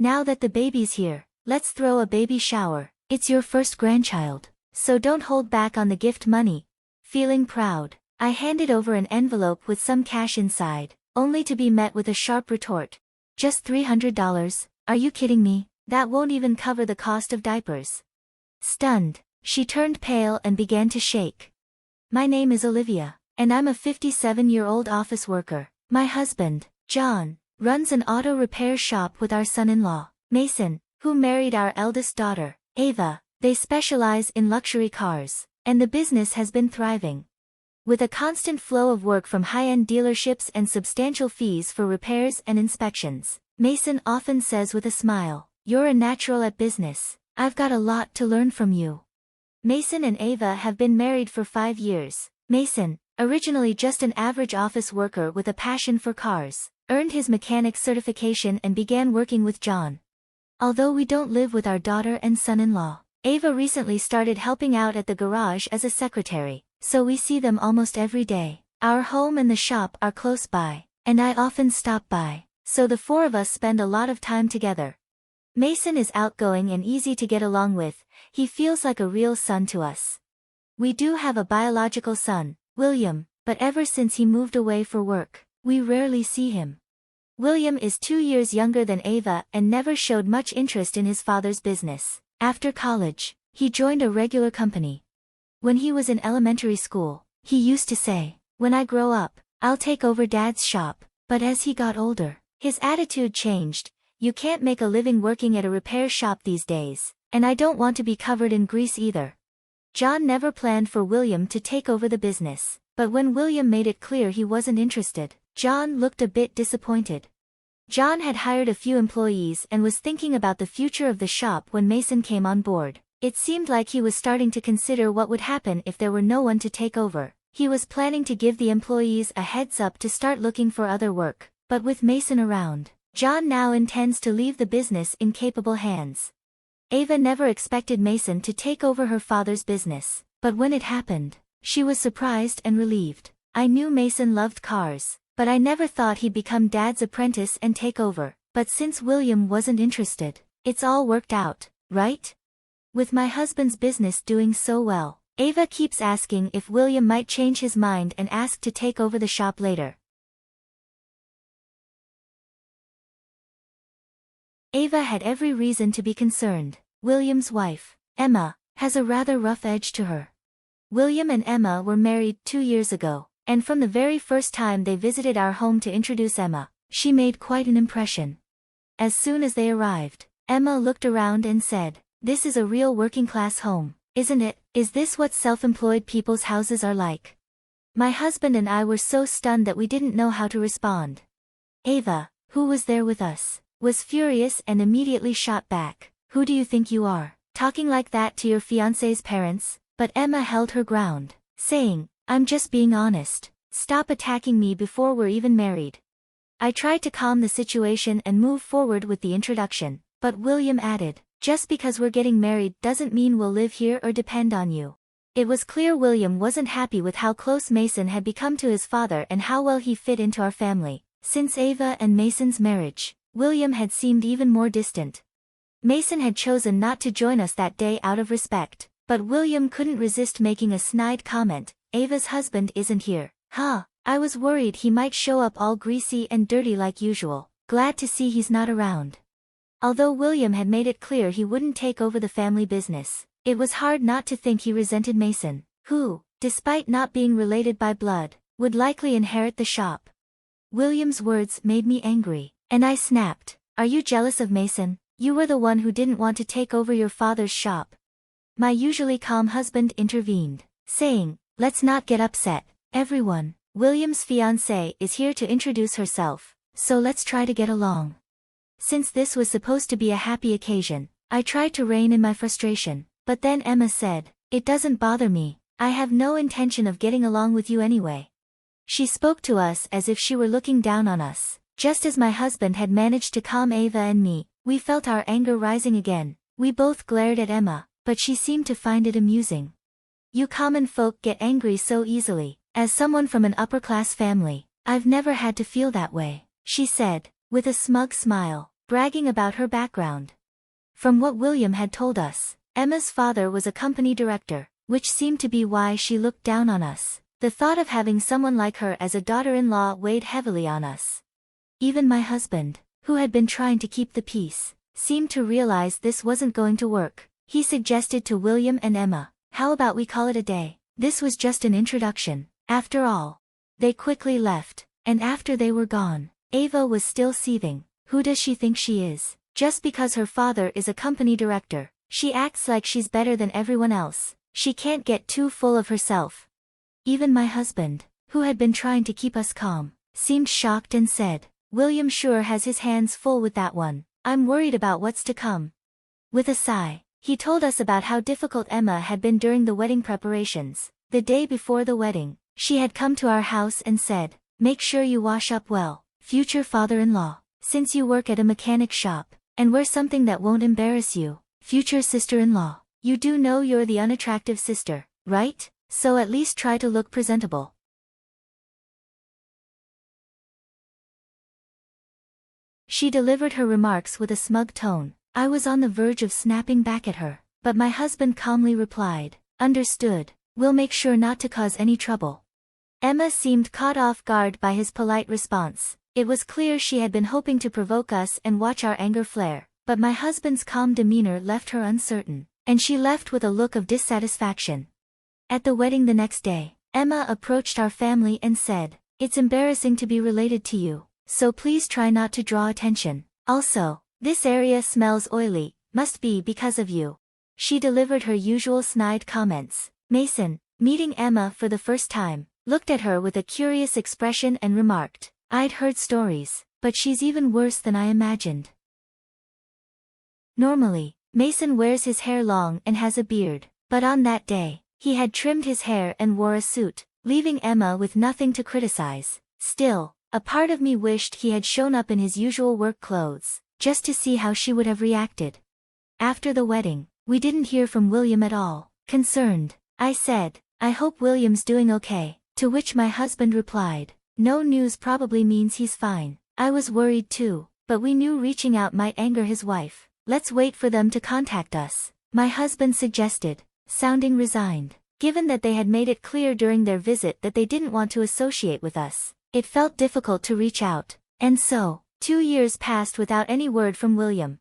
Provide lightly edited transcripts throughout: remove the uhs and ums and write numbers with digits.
Now that the baby's here, let's throw a baby shower. It's your first grandchild, so don't hold back on the gift money. Feeling proud, I handed over an envelope with some cash inside, only to be met with a sharp retort. Just $300? Are you kidding me? That won't even cover the cost of diapers. Stunned, she turned pale and began to shake. My name is Olivia, and I'm a 57-year-old office worker. My husband, John, runs an auto repair shop with our son-in-law, Mason, who married our eldest daughter, Ava. They specialize in luxury cars, and the business has been thriving. With a constant flow of work from high-end dealerships and substantial fees for repairs and inspections, Mason often says with a smile, "You're a natural at business. I've got a lot to learn from you." Mason and Ava have been married for 5 years. Mason, originally just an average office worker with a passion for cars, earned his mechanic certification and began working with John. Although we don't live with our daughter and son-in-law, Ava recently started helping out at the garage as a secretary, so we see them almost every day. Our home and the shop are close by, and I often stop by, so the four of us spend a lot of time together. Mason is outgoing and easy to get along with. He feels like a real son to us. We do have a biological son, William, but ever since he moved away for work, we rarely see him. William is 2 years younger than Ava and never showed much interest in his father's business. After college, he joined a regular company. When he was in elementary school, he used to say, "When I grow up, I'll take over Dad's shop," but as he got older, his attitude changed. "You can't make a living working at a repair shop these days, and I don't want to be covered in grease either." John never planned for William to take over the business, but when William made it clear he wasn't interested, John looked a bit disappointed. John had hired a few employees and was thinking about the future of the shop when Mason came on board. It seemed like he was starting to consider what would happen if there were no one to take over. He was planning to give the employees a heads up to start looking for other work, but with Mason around, John now intends to leave the business in capable hands. Ava never expected Mason to take over her father's business, but when it happened, she was surprised and relieved. "I knew Mason loved cars, but I never thought he'd become Dad's apprentice and take over. But since William wasn't interested, it's all worked out, right?" With my husband's business doing so well, Ava keeps asking if William might change his mind and ask to take over the shop later. Ava had every reason to be concerned. William's wife, Emma, has a rather rough edge to her. William and Emma were married 2 years ago, and from the very first time they visited our home to introduce Emma, she made quite an impression. As soon as they arrived, Emma looked around and said, "This is a real working-class home, isn't it? Is this what self-employed people's houses are like?" My husband and I were so stunned that we didn't know how to respond. Ava, who was there with us, was furious and immediately shot back, "Who do you think you are, talking like that to your fiancé's parents?" But Emma held her ground, saying, "I'm just being honest. Stop attacking me before we're even married." I tried to calm the situation and move forward with the introduction, but William added, "Just because we're getting married doesn't mean we'll live here or depend on you." It was clear William wasn't happy with how close Mason had become to his father and how well he fit into our family. Since Ava and Mason's marriage, William had seemed even more distant. Mason had chosen not to join us that day out of respect, but William couldn't resist making a snide comment, "Ava's husband isn't here, huh? I was worried he might show up all greasy and dirty like usual. Glad to see he's not around." Although William had made it clear he wouldn't take over the family business, it was hard not to think he resented Mason, who, despite not being related by blood, would likely inherit the shop. William's words made me angry, and I snapped, "Are you jealous of Mason? You were the one who didn't want to take over your father's shop." My usually calm husband intervened, saying, "Let's not get upset, everyone. William's fiancée is here to introduce herself, so let's try to get along." Since this was supposed to be a happy occasion, I tried to rein in my frustration, but then Emma said, "It doesn't bother me. I have no intention of getting along with you anyway." She spoke to us as if she were looking down on us. Just as my husband had managed to calm Ava and me, we felt our anger rising again. We both glared at Emma, but she seemed to find it amusing. "You common folk get angry so easily. As someone from an upper-class family, I've never had to feel that way," she said, with a smug smile. bragging about her background. From what William had told us, Emma's father was a company director, which seemed to be why she looked down on us. The thought of having someone like her as a daughter-in-law weighed heavily on us. Even my husband, who had been trying to keep the peace, seemed to realize this wasn't going to work. He suggested to William and Emma, "How about we call it a day? This was just an introduction, after all." They quickly left, and after they were gone, Ava was still seething. Who does she think she is? Just because her father is a company director, she acts like she's better than everyone else. She can't get too full of herself. Even my husband, who had been trying to keep us calm, seemed shocked and said, "William sure has his hands full with that one. I'm worried about what's to come." With a sigh, he told us about how difficult Emma had been during the wedding preparations. The day before the wedding, she had come to our house and said, "Make sure you wash up well, future father-in-law, since you work at a mechanic shop, and wear something that won't embarrass you, future sister-in-law. You do know you're the unattractive sister, right? So at least try to look presentable." She delivered her remarks with a smug tone. I was on the verge of snapping back at her, but my husband calmly replied, "Understood, we'll make sure not to cause any trouble." Emma seemed caught off guard by his polite response. It was clear she had been hoping to provoke us and watch our anger flare, but my husband's calm demeanor left her uncertain, and she left with a look of dissatisfaction. At the wedding the next day, Emma approached our family and said, "It's embarrassing to be related to you, so please try not to draw attention. Also, this area smells oily, must be because of you." She delivered her usual snide comments. Mason, meeting Emma for the first time, looked at her with a curious expression and remarked, "I'd heard stories, but she's even worse than I imagined." Normally, Mason wears his hair long and has a beard, but on that day, he had trimmed his hair and wore a suit, leaving Emma with nothing to criticize. Still, a part of me wished he had shown up in his usual work clothes, just to see how she would have reacted. After the wedding, we didn't hear from William at all. Concerned, I said, "I hope William's doing okay," to which my husband replied, "No news probably means he's fine." I was worried too, but we knew reaching out might anger his wife. "Let's wait for them to contact us," my husband suggested, sounding resigned. Given that they had made it clear during their visit that they didn't want to associate with us, it felt difficult to reach out, and so, 2 years passed without any word from William.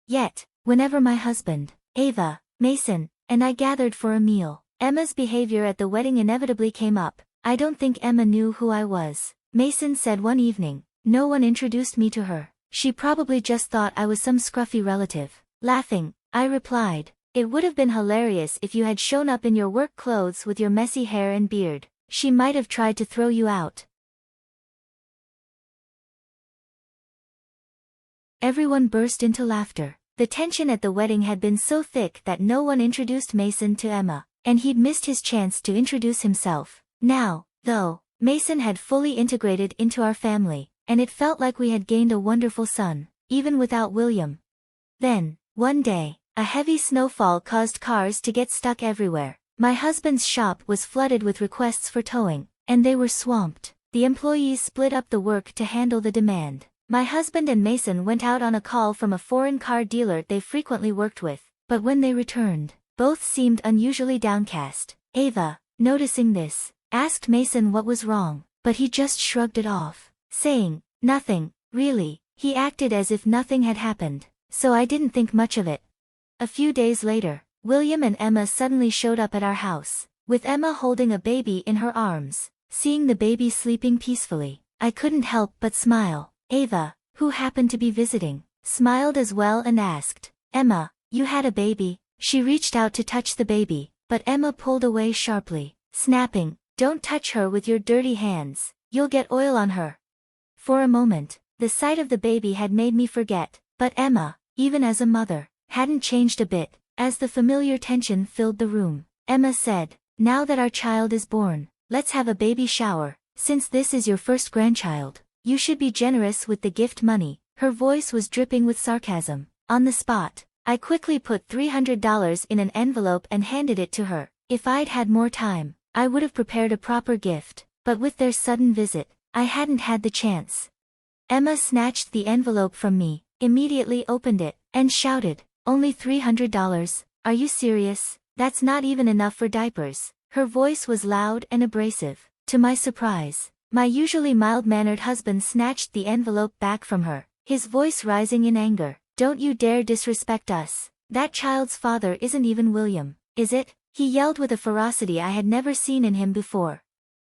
Yet, whenever my husband, Ava, Mason, and I gathered for a meal, Emma's behavior at the wedding inevitably came up. "I don't think Emma knew who I was," Mason said one evening. "No one introduced me to her. She probably just thought I was some scruffy relative." Laughing, I replied, "It would have been hilarious if you had shown up in your work clothes with your messy hair and beard. She might have tried to throw you out." Everyone burst into laughter. The tension at the wedding had been so thick that no one introduced Mason to Emma, and he'd missed his chance to introduce himself. Now, though, Mason had fully integrated into our family, and it felt like we had gained a wonderful son, even without William. Then, one day, a heavy snowfall caused cars to get stuck everywhere. My husband's shop was flooded with requests for towing, and they were swamped. The employees split up the work to handle the demand. My husband and Mason went out on a call from a foreign car dealer they frequently worked with, but when they returned, both seemed unusually downcast. Ava, noticing this, asked Mason what was wrong, but he just shrugged it off, saying, "Nothing, really." He acted as if nothing had happened, so I didn't think much of it. A few days later, William and Emma suddenly showed up at our house, with Emma holding a baby in her arms. Seeing the baby sleeping peacefully, I couldn't help but smile. Ava, who happened to be visiting, smiled as well and asked, "Emma, you had a baby?" She reached out to touch the baby, but Emma pulled away sharply, snapping, "Don't touch her with your dirty hands, you'll get oil on her." For a moment, the sight of the baby had made me forget, but Emma, even as a mother, hadn't changed a bit. As the familiar tension filled the room, Emma said, "Now that our child is born, let's have a baby shower. Since this is your first grandchild, you should be generous with the gift money." Her voice was dripping with sarcasm. On the spot, I quickly put $300 in an envelope and handed it to her. If I'd had more time, I would have prepared a proper gift, but with their sudden visit, I hadn't had the chance. Emma snatched the envelope from me. immediately opened it, and shouted, "Only $300? Are you serious? That's not even enough for diapers." Her voice was loud and abrasive. To my surprise, my usually mild-mannered husband snatched the envelope back from her, his voice rising in anger. "Don't you dare disrespect us. That child's father isn't even William, is it?" He yelled with a ferocity I had never seen in him before.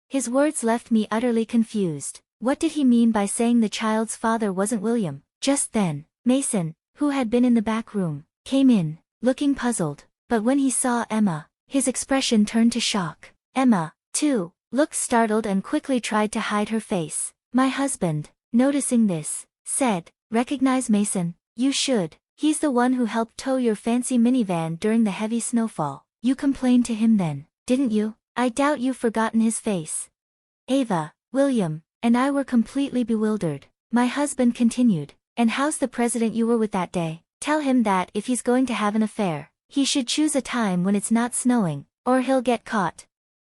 His words left me utterly confused. What did he mean by saying the child's father wasn't William? Just then, Mason, who had been in the back room, came in, looking puzzled, but when he saw Emma, his expression turned to shock. Emma, too, looked startled and quickly tried to hide her face. My husband, noticing this, said, "Recognize Mason? You should. He's the one who helped tow your fancy minivan during the heavy snowfall. You complained to him then, didn't you? I doubt you've forgotten his face." Ava, William, and I were completely bewildered. My husband continued, "And how's the president you were with that day? Tell him that if he's going to have an affair, he should choose a time when it's not snowing, or he'll get caught."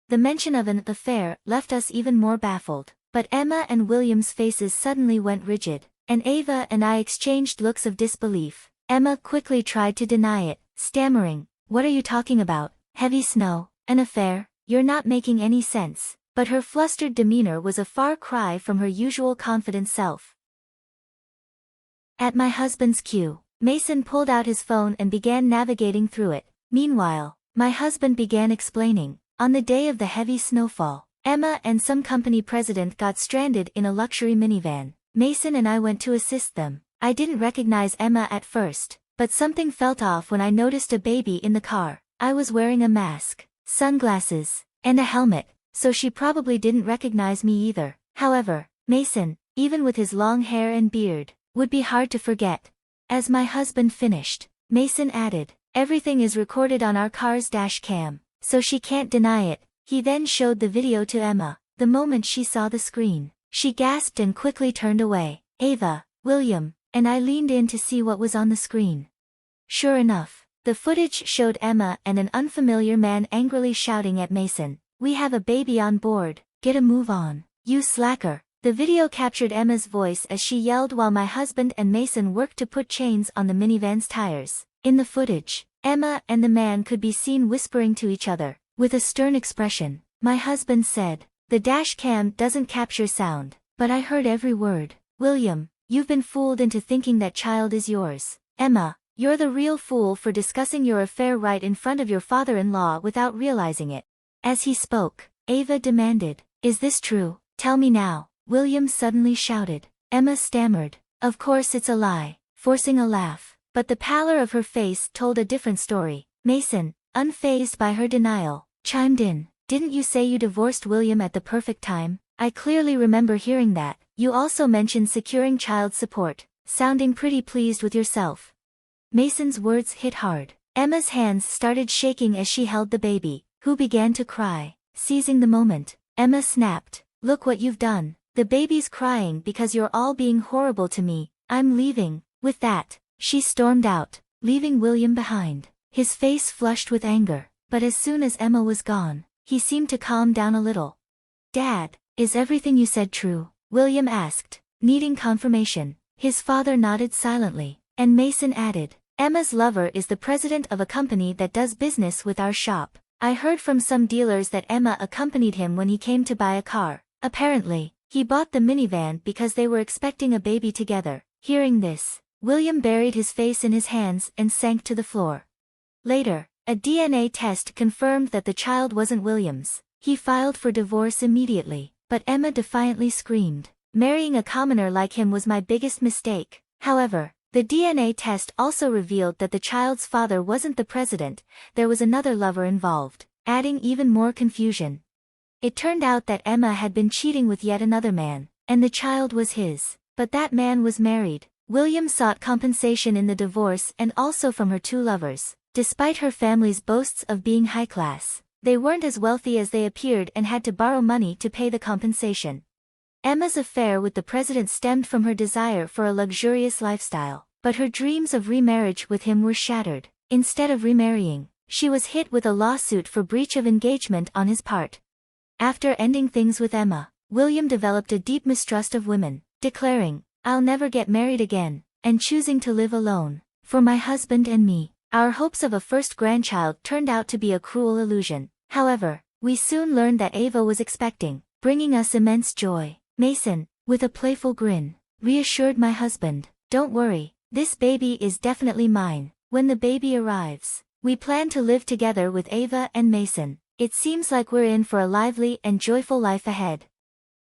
The mention of an affair left us even more baffled, but Emma and William's faces suddenly went rigid, and Ava and I exchanged looks of disbelief. Emma quickly tried to deny it, stammering, "What are you talking about? Heavy snow? An affair? You're not making any sense." But her flustered demeanor was a far cry from her usual confident self. At my husband's cue, Mason pulled out his phone and began navigating through it. Meanwhile, my husband began explaining, "On the day of the heavy snowfall, Emma and some company president got stranded in a luxury minivan. Mason and I went to assist them. I didn't recognize Emma at first, but something felt off when I noticed a baby in the car. I was wearing a mask, sunglasses, and a helmet, so she probably didn't recognize me either." However, Mason, even with his long hair and beard, would be hard to forget. As my husband finished, Mason added, "Everything is recorded on our car's dash cam, so she can't deny it." He then showed the video to Emma. The moment she saw the screen, she gasped and quickly turned away. Ava, William, and I leaned in to see what was on the screen. Sure enough, the footage showed Emma and an unfamiliar man angrily shouting at Mason, "We have a baby on board, get a move on, you slacker." The video captured Emma's voice as she yelled while my husband and Mason worked to put chains on the minivan's tires. In the footage, Emma and the man could be seen whispering to each other. With a stern expression, my husband said, "The dash cam doesn't capture sound, but I heard every word. William, you've been fooled into thinking that child is yours. Emma, you're the real fool for discussing your affair right in front of your father-in-law without realizing it." As he spoke, Ava demanded, "Is this true? Tell me now." William suddenly shouted. Emma stammered, "Of course it's a lie," forcing a laugh, but the pallor of her face told a different story. Mason, unfazed by her denial, chimed in, "Didn't you say you divorced William at the perfect time? I clearly remember hearing that. You also mentioned securing child support, sounding pretty pleased with yourself." Mason's words hit hard. Emma's hands started shaking as she held the baby, who began to cry. Seizing the moment, Emma snapped, "Look what you've done. The baby's crying because you're all being horrible to me. I'm leaving." With that, she stormed out, leaving William behind, his face flushed with anger. But as soon as Emma was gone, he seemed to calm down a little. "Dad, is everything you said true?" William asked, needing confirmation. His father nodded silently, and Mason added, "Emma's lover is the president of a company that does business with our shop. I heard from some dealers that Emma accompanied him when he came to buy a car. Apparently, he bought the minivan because they were expecting a baby together." Hearing this, William buried his face in his hands and sank to the floor. Later, a DNA test confirmed that the child wasn't William's. He filed for divorce immediately, but Emma defiantly screamed, "Marrying a commoner like him was my biggest mistake." However, the DNA test also revealed that the child's father wasn't the president, there was another lover involved, adding even more confusion. It turned out that Emma had been cheating with yet another man, and the child was his, but that man was married. William sought compensation in the divorce and also from her two lovers. Despite her family's boasts of being high class, they weren't as wealthy as they appeared and had to borrow money to pay the compensation. Emma's affair with the president stemmed from her desire for a luxurious lifestyle, but her dreams of remarriage with him were shattered. Instead of remarrying, she was hit with a lawsuit for breach of engagement on his part. After ending things with Emma, William developed a deep mistrust of women, declaring, "I'll never get married again," and choosing to live alone. For my husband and me, our hopes of a first grandchild turned out to be a cruel illusion. However, we soon learned that Ava was expecting, bringing us immense joy. Mason, with a playful grin, reassured my husband, "Don't worry, this baby is definitely mine." When the baby arrives, we plan to live together with Ava and Mason. It seems like we're in for a lively and joyful life ahead.